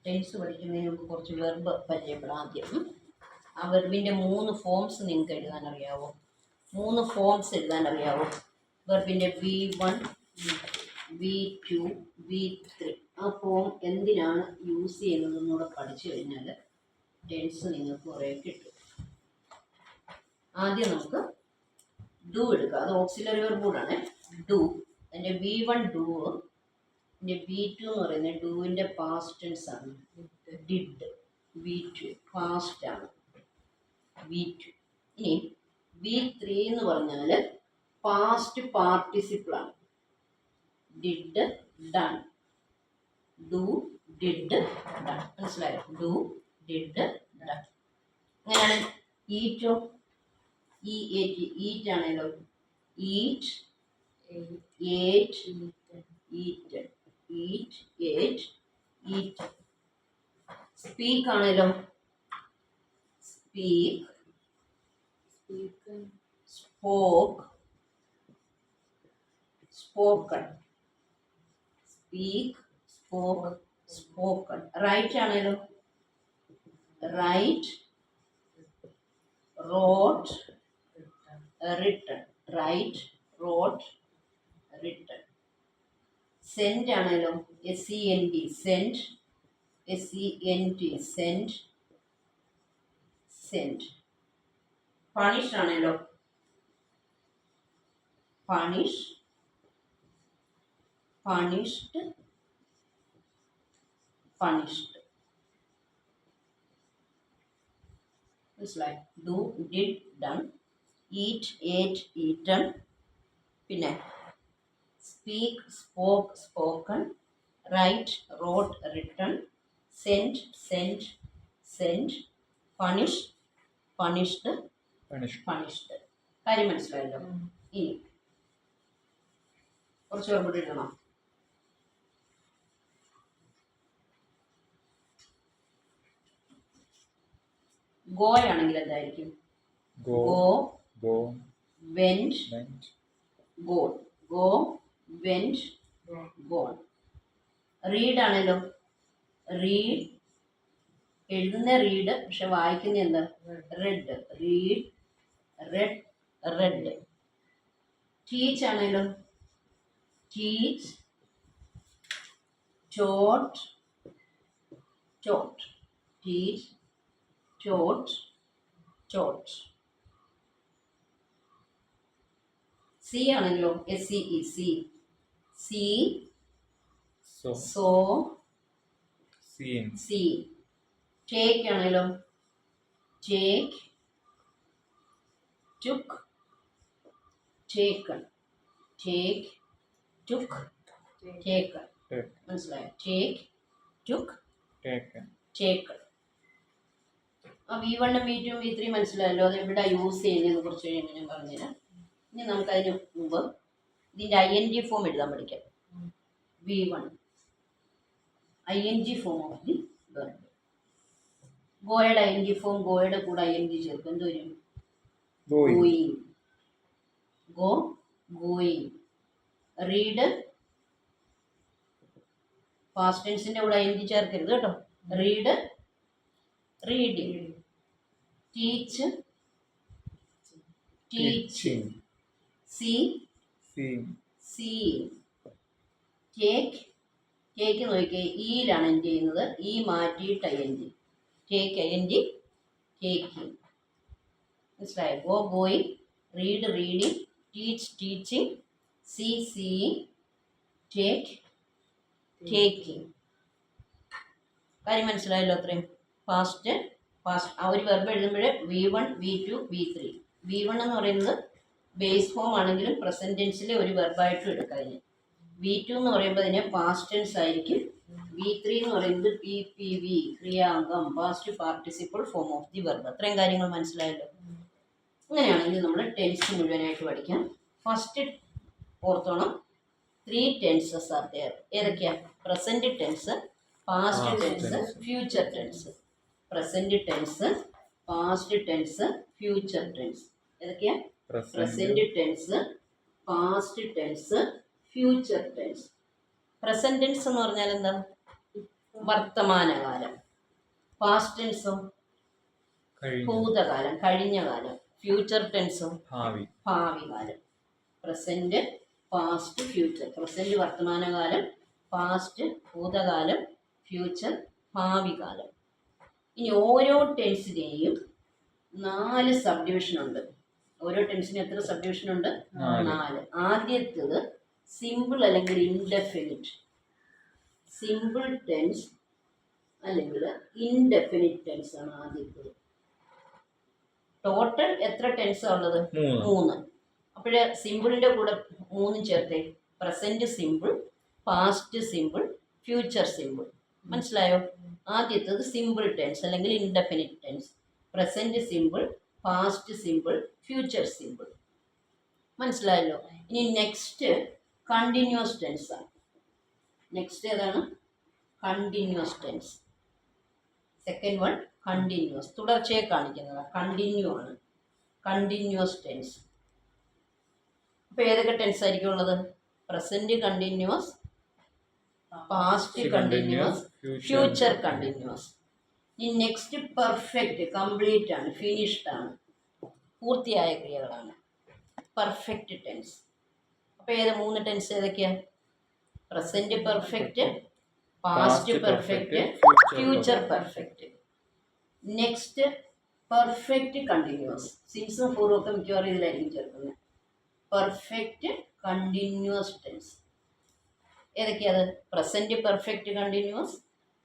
Tense പഠിക്കുന്നതിന് മുമ്പ് കുറച്ച് വെർബ് പരിചയപ്പെടാം ആദ്യം. ആ വെർബിൻ്റെ 3 ഫോംസ് നിങ്ങൾക്ക് എഴുതാൻ അറിയാവോ? 3 ഫോംസ് എഴുതാൻ അറിയാവോ? വെർബിൻ്റെ V1, V2, V3. ആ ഫോം എന്തിനാണ് യൂസ് ചെയ്യുന്നതെന്ന് കൂടെ പഠിച്ചു കഴിഞ്ഞാൽ ടെൻസ് നിങ്ങൾക്ക് കുറേ കിട്ടും. ആദ്യം നമുക്ക് ഡു എടുക്കാം. അത് ഓക്സിലറി വെർബ് കൂടാണ്. ഡു. അതിൻ്റെ V1 ഡു, പിന്നെ V2 എന്ന് പറയുന്നത് ഡൂവിൻ്റെ പാസ്റ്റ് ടെൻസ് ആണ്. ഡിഡ്. V2 പാസ്റ്റ് ആണ്. V2. ഇനി V3 എന്ന് പറഞ്ഞാൽ പാസ്റ്റ് പാർട്ടിസിപ്പിൾ ആണ്. Did, done. Do, did, done. മനസ്സിലായോ? Do, did, done. അങ്ങനെയാണ് ഈറ്റോ. ഈറ്റ് ആണല്ലോ. Eat, ate, eat, eat, ate, eat. Speak ആണല്ലോ. Speak, spoke, spoken. Speak, spoke, spoken. Write ആണല്ലോ. Write, wrote, written. Write, wrote, written. Send ആണല്ലോ. SEND, send. SEND, send, send. Punish ആണല്ലോ. Punish, punished, punished. മനസ്സിലായി? Do, did, done. Eat, ate, eaten. പിന്നെ speak, spoke, spoken. Write, wrote, written. Send, send, send. Punish, punished, punished. കാര്യം മനസ്സിലായല്ലോ? ഇനി കുറച്ച് പേർ കൂടി എഴുതണം. ഗോ ആണെങ്കിൽ എന്തായിരിക്കും? Go, went, gone. Go, went, gone. Read ആണല്ലോ. റീഡ്. എഴുതുന്ന റീഡ്, പക്ഷെ വായിക്കുന്ന എന്താ? Read. Read, read, read. Teach ആണല്ലോ. Teach, taught, taught. Teach, taught, taught. See ആണല്ലോ. SEE, see. See, saw, see. Take ആണല്ലോ. Take, took, taken. Take, took, taken. മനസ്സിലായോ? Take, took, taken. ആ V1, V2, V3 മനസ്സിലായല്ലോ. അത് എവിടെ യൂസ് ചെയ്യുന്നതിനെ കുറിച്ച് ഞാൻ പറഞ്ഞുതരാം. ഇനി നമുക്കതിന് മുമ്പ് ഇതിൻ്റെ ING ഫോം എഴുതാൻ പഠിക്കാം. V1 ING form of the verb. ഗോയുടെ ING ഫോം, ഗോയുടെ കൂടെ ING ചേർക്കും. എന്ത് വരും? Going. Go, going. Read, past ടെൻസിൻ്റെ കൂടെ ING ചേർക്കരുത് കേട്ടോ. Read, reading. Teach, teaching. See, seeing. Take, take നോക്കിയേ, ഈയിലാണ് എൻഡ് ചെയ്യുന്നത്. ഈ മാറ്റിയിട്ട് ING. Take, ING, taking. മനസ്സിലായോ? Go, going. Read, reading. Teach, teaching. See, seeing. Take, taking. കാര്യം മനസ്സിലായല്ലോ? അത്രയും പാസ്റ്റ് ആ ഒരു വെർബ് എഴുതുമ്പോൾ V1, V2, V3. V1 എന്ന് പറയുന്നത് ബേസ് ഫോം ആണെങ്കിലും പ്രസന്റ് ടെൻസിലെ ഒരു വെർബായിട്ടും എടുക്കാം അതിന്. V2 എന്ന് പറയുമ്പോൾ അതിന് പാസ്റ്റ് ടെൻസ് ആയിരിക്കും. V3 എന്ന് പറയുന്നത് PPV, ക്രിയാംഗം, past participle form of the verb. അത്രയും കാര്യങ്ങൾ മനസ്സിലായല്ലോ? അങ്ങനെയാണെങ്കിൽ നമ്മൾ ടെൻസ് മുഴുവനായിട്ട് പഠിക്കാം. ഫസ്റ്റ് ഓർത്തോണം, 3 tenses are there. ഏതൊക്കെയാ? Present tense, past tense, future tense. Present tense, past tense, future tense. ഏതൊക്കെയാ? Present tense, past tense, future tense. Present tense എന്ന് പറഞ്ഞാൽ എന്താ? വർത്തമാനകാലം. പാസ്റ്റ് ടെൻസോ ഭൂതകാലം, കഴിഞ്ഞ കാലം. ഫ്യൂച്ചർ ടെൻസോ ഭാവി കാലം. Present, past, future. പ്രസന്റ് വർത്തമാനകാലം, പാസ്റ്റ് ഭൂതകാലം, ഫ്യൂച്ചർ ഭാവി കാലം. ഇനി ഓരോ ടെൻസിനെയും 4 സബ് ഡിവിഷൻ ഉണ്ട്. ഓരോ ടെൻസിനും എത്ര സബ് ഡിവിഷൻ ഉണ്ട്? 4. ആദ്യത്തേത് സിമ്പിൾ അല്ലെങ്കിൽ ഇൻഡെഫിനിറ്റ്. സിമ്പിൾ ടെൻസ് അല്ലെങ്കിൽ ഇൻഡെഫിനിറ്റ് ടെൻസ് ആണ് ആദ്യത്തേത്. ടോട്ടൽ എത്ര ടെൻസാണ് ഉള്ളത്? 3. അപ്പോഴേ സിമ്പിളിൻ്റെ കൂടെ 3 ചേർത്തേ. Present simple, past simple, future simple. മനസ്സിലായോ? ആദ്യത്തേത് സിമ്പിൾ ടെൻസ് അല്ലെങ്കിൽ indefinite tense. Present simple, past simple, future simple. മനസ്സിലായല്ലോ? ഇനി നെക്സ്റ്റ് കണ്ടിന്യൂസ് ടെൻസ് ആണ്. നെക്സ്റ്റ് ഏതാണ്? Continuous tense. Second one continuous, തുടർച്ചയെ കാണിക്കുന്നത് കണ്ടിന്യൂ ആണ്. Continuous tense. അപ്പോൾ ഏതൊക്കെ ടെൻസ് ആയിരിക്കും ഉള്ളത്? Present continuous, past continuous, future continuous. ഈ നെക്സ്റ്റ് പെർഫെക്റ്റ്, കംപ്ലീറ്റ് ആണ്, ഫിനിഷ്ഡ് ആണ്, പൂർത്തിയായ ക്രിയകളാണ്. Perfect tense. അപ്പോൾ ഏത് 3 ടെൻസ് ഏതൊക്കെയാണ്? Present perfect, past perfect, future perfect. Next perfect continuous. സിൻസും ഫോറും ഒക്കെ മിക്കവാറും ഇതിലായിരിക്കും ചേർക്കുന്നത്. പെർഫെക്റ്റ് കണ്ടിന്യൂസ് ടെൻസ് ഏതൊക്കെയാണ്? Present perfect continuous,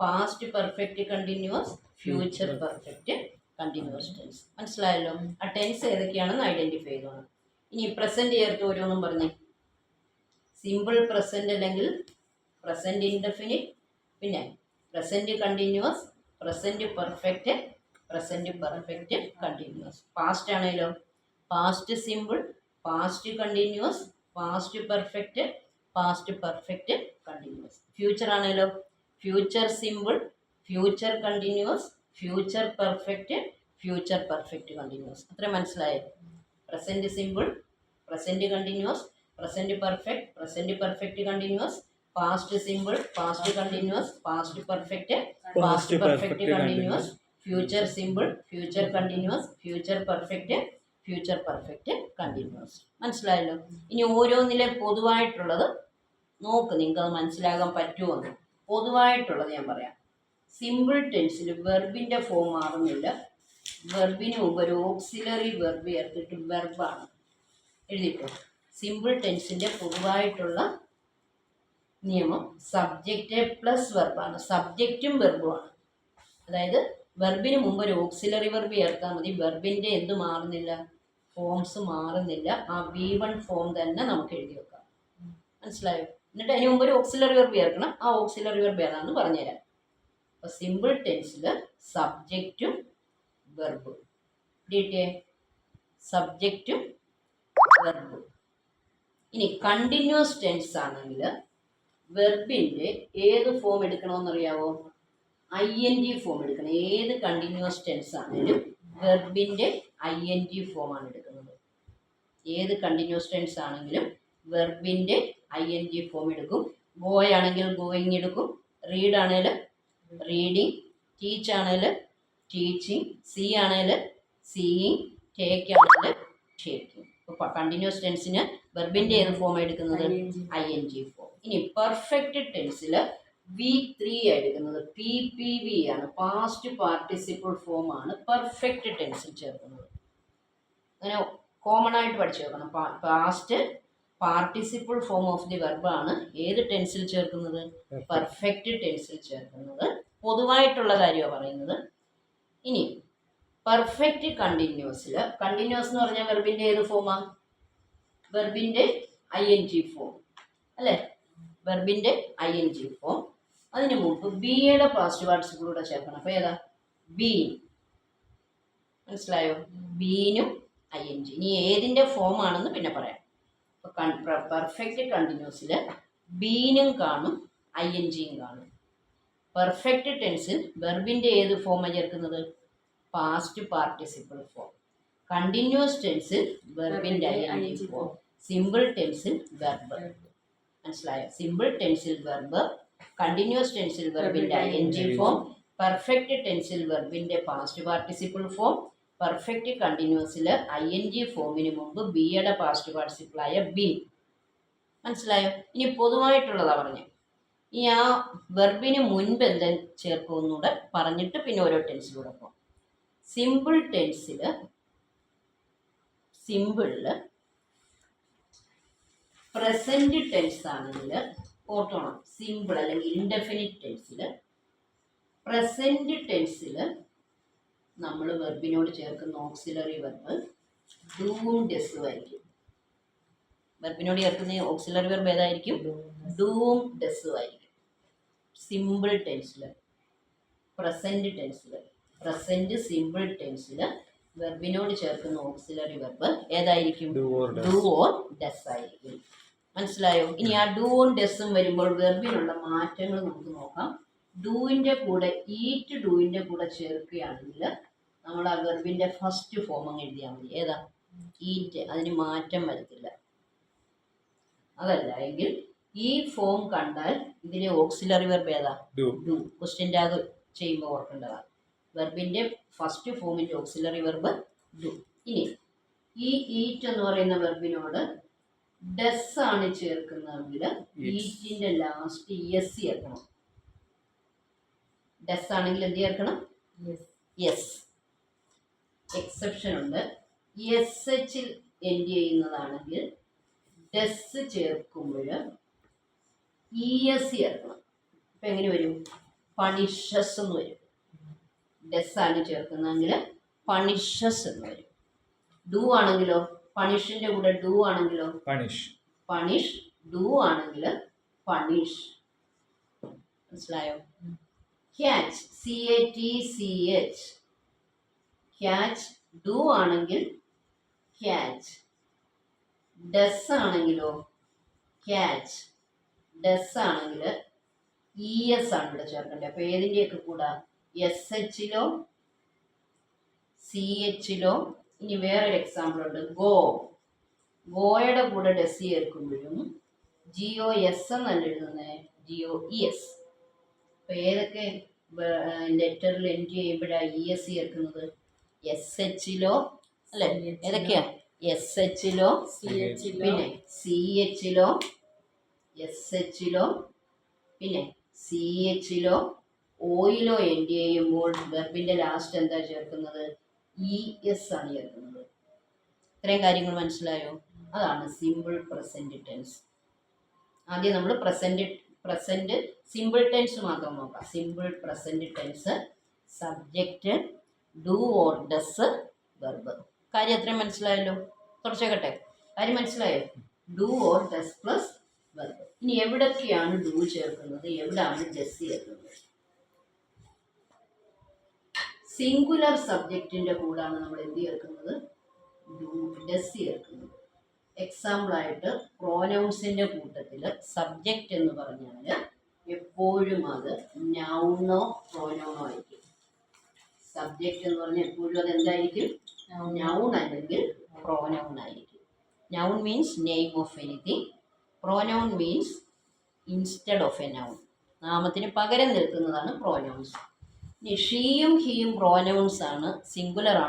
past perfect continuous, future perfect continuous tense. മനസ്സിലായല്ലോ? ആ ടെൻസ് ഏതൊക്കെയാണെന്ന് ഐഡന്റിഫൈ ചെയ്തോണം. ഇനി പ്രസന്റ് ചേർത്ത് ഓരോന്നും പറഞ്ഞേ. സിമ്പിൾ പ്രസന്റ് അല്ലെങ്കിൽ പ്രസന്റ് ഇൻഡെഫിനിറ്റ്, പിന്നെ present continuous, present perfect, present perfect continuous. Past ആണെങ്കിലോ past simple, past continuous, past perfect, past perfect continuous. Future ആണെങ്കിലോ future simple, future continuous, future perfect, future perfect continuous. അത്ര മനസ്സിലായോ? Present simple, present continuous, present perfect, present perfect continuous, past simple, past continuous, past perfect, past perfect continuous, future simple, future continuous, future perfect, future perfect continuous. മനസ്സിലായല്ലോ? ഇനി ഓരോന്നിലെ പൊതുവായിട്ടുള്ളത് നോക്ക്, നിങ്ങൾക്ക് അത് മനസ്സിലാകാൻ പറ്റുമെന്ന്. പൊതുവായിട്ടുള്ളത് ഞാൻ പറയാം. സിമ്പിൾ ടെൻസിൽ വെർബിൻ്റെ ഫോം മാറുന്നില്ല. വെർബിന് മുമ്പ് ഒരു ഓക്സിലറി വെർബ് ചേർത്തിട്ട് വെർബാണ്. എഴുതിക്കോ. സിമ്പിൾ ടെൻസിൻ്റെ പൊതുവായിട്ടുള്ള നിയമം സബ്ജക്റ്റ് പ്ലസ് വെർബാണ്. സബ്ജക്റ്റും വെർബുമാണ്. അതായത് വെർബിന് മുമ്പ് ഒരു ഓക്സിലറി വെർബ് ചേർത്താൽ മതി. വെർബിൻ്റെ എന്ത് മാറുന്നില്ല? ഫോംസ് മാറുന്നില്ല. ആ V1 ഫോം തന്നെ നമുക്ക് എഴുതി വെക്കാം. മനസ്സിലായോ? എന്നിട്ട് അതിന് മുമ്പ് ഒരു ഓക്സിലറി വെർബ് ചേർക്കണം. ആ ഓക്സിലറി വെർബ് ഏതാണെന്ന് പറഞ്ഞുതരാം. അപ്പോൾ സിമ്പിൾ ടെൻസിൽ സബ്ജക്റ്റും വെർബും ഡീറ്റേ, സബ്ജക്റ്റും വെർബും. ഇനി കണ്ടിന്യൂസ് ടെൻസ് ആണെങ്കിൽ വെർബിൻ്റെ ഏത് ഫോം എടുക്കണമെന്നറിയാവോ? ING ഫോം എടുക്കണം. ഏത് കണ്ടിന്യൂസ് ടെൻസ് ആണെങ്കിലും വെർബിൻ്റെ ING ഫോമാണ് എടുക്കുന്നത്. ഏത് കണ്ടിന്യൂസ് ടെൻസ് ആണെങ്കിലും വെർബിൻ്റെ ING ഫോം എടുക്കും. ഗോ ആണെങ്കിൽ ഗോയിങ് എടുക്കും. റീഡ് ആണെങ്കിൽ റീഡിങ്, ടീച്ച് ആണെങ്കിൽ ടീച്ചിങ്, സീ ആണെങ്കിൽ സീയിങ്, ടേക്ക് ആണെങ്കിൽ ടേക്കിങ്. ഇപ്പോൾ കണ്ടിന്യൂസ് ടെൻസിന് വെർബിൻ്റെ ഏത് ഫോം എടുക്കുന്നത്? ING form. ഇനി പെർഫെക്റ്റ് ടെൻസിൽ V3 എടുക്കുന്നത് PPV ആണ്. പാസ്റ്റ് പാർട്ടിസിപ്പിൾ ഫോം ആണ് പെർഫെക്റ്റ് ടെൻസിൽ ചേർക്കുന്നത്. അങ്ങനെ കോമൺ ആയിട്ട് പഠിച്ചു വെക്കണം. Past participle form of the വെർബാണ് ഏത് ടെൻസിൽ ചേർക്കുന്നത്? പെർഫെക്റ്റ് ടെൻസിൽ ചേർക്കുന്നത്. പൊതുവായിട്ടുള്ള കാര്യമാണ് പറയുന്നത്. ഇനി പെർഫെക്റ്റ് കണ്ടിന്യൂസിൽ, കണ്ടിന്യൂസ് എന്ന് പറഞ്ഞാൽ വെർബിൻ്റെ ഏത് ഫോമാണ്? വെർബിൻ്റെ ING ഫോം അല്ലേ? വെർബിൻ്റെ ING ഫോം. അതിന് മുമ്പ് ബിയുടെ പാസ്റ്റ് പാർട്ടിസിപ്പിൾ കൂടെ ചേർക്കണം. അപ്പോൾ ഏതാ? ബീൻ. മനസ്സിലായോ? ബീനും ING. ഇനി ഏതിൻ്റെ ഫോം ആണെന്ന് പിന്നെ പറയാം. അപ്പോൾ പെർഫെക്റ്റ് കണ്ടിന്യൂസിൽ ബീനും കാണും INGയും കാണും. പെർഫെക്റ്റ് ടെൻസിൽ വെർബിൻ്റെ ഏത് ഫോമാണ് ചേർക്കുന്നത്? Past participle form. കണ്ടിന്യൂസ് ടെൻസിൽ വെർബിൻ്റെ ING ഫോം. സിമ്പിൾ ടെൻസിൽ വെർബ്. മനസ്സിലായോ? സിമ്പിൾ ടെൻസിൽ വെർബ്, കണ്ടിന്യൂസ് ടെൻസിൽ വെർബിന്റെ ING ഫോം, പെർഫെക്റ്റ് ടെൻസിൽ വെർബിന്റെ പാസ്റ്റ് പാർട്ടിസിപ്പിൾ ഫോം, പെർഫെക്റ്റ് കണ്ടിന്യൂസിൽ ING ഫോമിന് മുമ്പ് ബിയുടെ പാസ്റ്റ് പാർട്ടിസിപ്പിളായ ബി. മനസ്സിലായോ? ഇനി പൊതുവായിട്ടുള്ളതാ പറഞ്ഞു. ഈ ആ വെർബിന് മുൻപ് എന്താ ചേർക്കുമെന്നൂടെ പറഞ്ഞിട്ട് പിന്നെ ഓരോ ടെൻസിലൂടെ പോകും. സിമ്പിളിൽ പ്രസന്റ് ടെൻസ് ആണെങ്കിൽ ഓർത്തോണം, സിമ്പിൾ അല്ലെങ്കിൽ ഇൻഡെഫിനിറ്റ് ടെൻസിൽ പ്രസന്റ് ടെൻസിൽ നമ്മൾ വെർബിനോട് ചേർക്കുന്ന ഓക്സിലറി വെർബ് ഡൂവും ഡെസ്സും ആയിരിക്കും. വെർബിനോട് ചേർക്കുന്ന ഓക്സിലറി വെർബ് ഏതായിരിക്കും? ഡൂവും ഡെസ്സും ആയിരിക്കും. സിമ്പിൾ ടെൻസിൽ, പ്രസന്റ് സിമ്പിൾ ടെൻസിൽ വെർബിനോട് ചേർക്കുന്ന ഓക്സിലറി വെർബ് ഏതായിരിക്കും? ഡു ഓർ ഡെസ് ആയിരിക്കും. മനസ്സിലായോ? ഇനി ആ ഡു ഓൺ ഡെസ്സും വരുമ്പോൾ വെർബിനുള്ള മാറ്റങ്ങൾ നമുക്ക് നോക്കാം. ഡൂവിൻ്റെ കൂടെ ഈറ്റ് ഡൂവിൻ്റെ കൂടെ ചേർക്കുകയാണെങ്കിൽ നമ്മൾ ആ വെർബിൻ്റെ ഫസ്റ്റ് ഫോം അങ്ങ് എഴുതിയാൽ മതി. ഏതാ? ഈറ്റ്. അതിന് മാറ്റം വരത്തില്ല. അതല്ല എങ്കിൽ ഈ ഫോം കണ്ടാൽ ഇതിലെ ഓക്സിലറി വെർബ് ഏതാ? ഡു. ക്വസ്റ്റ്യൻ ടാഗ് ചെയ്യുമ്പോൾ ഓർക്കേണ്ടതാണ്. വെർബിൻ്റെ ഫസ്റ്റ് ഫോമിൻ്റെ ഓക്സിലറി വെർബ് ഡു. ഇനി ഈ ഈറ്റ് എന്ന് പറയുന്ന വെർബിനോട് ഡെസ് ആണ് ചേർക്കുന്നതെങ്കിൽ ഈറ്റിന്റെ ലാസ്റ്റ് എസ് ചേർക്കണം. ഡെസ് ആണെങ്കിൽ എന്ത് ചേർക്കണം? യെസ്. എക്സെപ്ഷൻ ഉണ്ട്. SH എൻഡ് ചെയ്യുന്നതാണെങ്കിൽ ഡെസ് ചേർക്കുമ്പോൾ ES ചേർക്കണം. ഇപ്പം എങ്ങനെ വരും? പണിഷസ് എന്ന് വരും. ഡെസ് ആണ് ചേർക്കുന്നതെങ്കിൽ പണിഷസ് എന്ന് വരും. ഡു ആണെങ്കിലോ? പണിഷിന്റെ കൂടെ ഡു ആണെങ്കിലോ? പണിഷ്. ഡു ആണെങ്കിൽ പണിഷ്. മനസ്സിലായോ? Catch, CATCH. ക്യാച്ച് ഡു ആണെങ്കിൽ ക്യാച്ച്. ഡെസ് ആണെങ്കിലോ? ക്യാച്ച്. ഡെസ് ആണെങ്കിൽ ES ആണ് ഇവിടെ ചേർക്കേണ്ടത്. അപ്പോൾ ഏതിൻ്റെയൊക്കെ കൂടെ? SHലോ CHലോ. ഇനി വേറൊരു എക്സാമ്പിൾ ഉണ്ട്. ഗോയുടെ കൂടെ ഡെസ് ചേർക്കുമ്പോഴും GOS എന്നല്ല എഴുതുന്നത്, GOES. അപ്പോൾ ഏതൊക്കെ ലെറ്ററിൽ എൻഡ് ചെയ്യുമ്പോഴാണ് ES ചേർക്കുന്നത്? SHലോ അല്ലേ? ഏതൊക്കെയാ? SHലോ, പിന്നെ CHലോ, SHലോ, പിന്നെ CHലോ, ഓയിലോ എൻഡ് ചെയ്യുമ്പോൾ വെർബിൻ്റെ ലാസ്റ്റ് എന്താ ചേർക്കുന്നത്? ES ആണ് ചേർക്കുന്നത്. ഇത്രയും കാര്യങ്ങൾ മനസ്സിലായോ? അതാണ് സിമ്പിൾ പ്രസന്റ് ടെൻസ്. ആദ്യം നമ്മൾ പ്രസന്റ് സിമ്പിൾ ടെൻസ് മാത്രം നോക്കാം. Simple present tense, subject, do or does, verb. കാര്യം എത്രയും മനസ്സിലായല്ലോ? തുടച്ചേക്കട്ടെ. കാര്യം മനസ്സിലായോ? Do or does plus verb. ഇനി എവിടൊക്കെയാണ് ഡു ചേർക്കുന്നത്, എവിടെയാണ് ഡസ് ചേർക്കുന്നത്? സിംഗുലർ സബ്ജക്റ്റിൻ്റെ കൂടാണ് നമ്മൾ എന്ത് ചേർക്കുന്നത്? ഡസ് ചേർക്കുന്നത്. എക്സാമ്പിളായിട്ട് പ്രോനൗൺസിൻ്റെ കൂട്ടത്തിൽ സബ്ജക്റ്റ് എന്ന് പറഞ്ഞാൽ എപ്പോഴും അത് നൗണോ പ്രോനൗണോ ആയിരിക്കും. സബ്ജക്റ്റ് എന്ന് പറഞ്ഞാൽ എപ്പോഴും അത് എന്തായിരിക്കും? നൗൺ അല്ലെങ്കിൽ പ്രോനൗൺ ആയിരിക്കും. Noun means name of anything. Pronoun means instead of A noun. നാമത്തിന് പകരം നിൽക്കുന്നതാണ് പ്രോനൗൺസ്. ഷീയും ഹീയും പ്രോനൗൺസ് ആണ്, സിംഗുലർ ആണ്.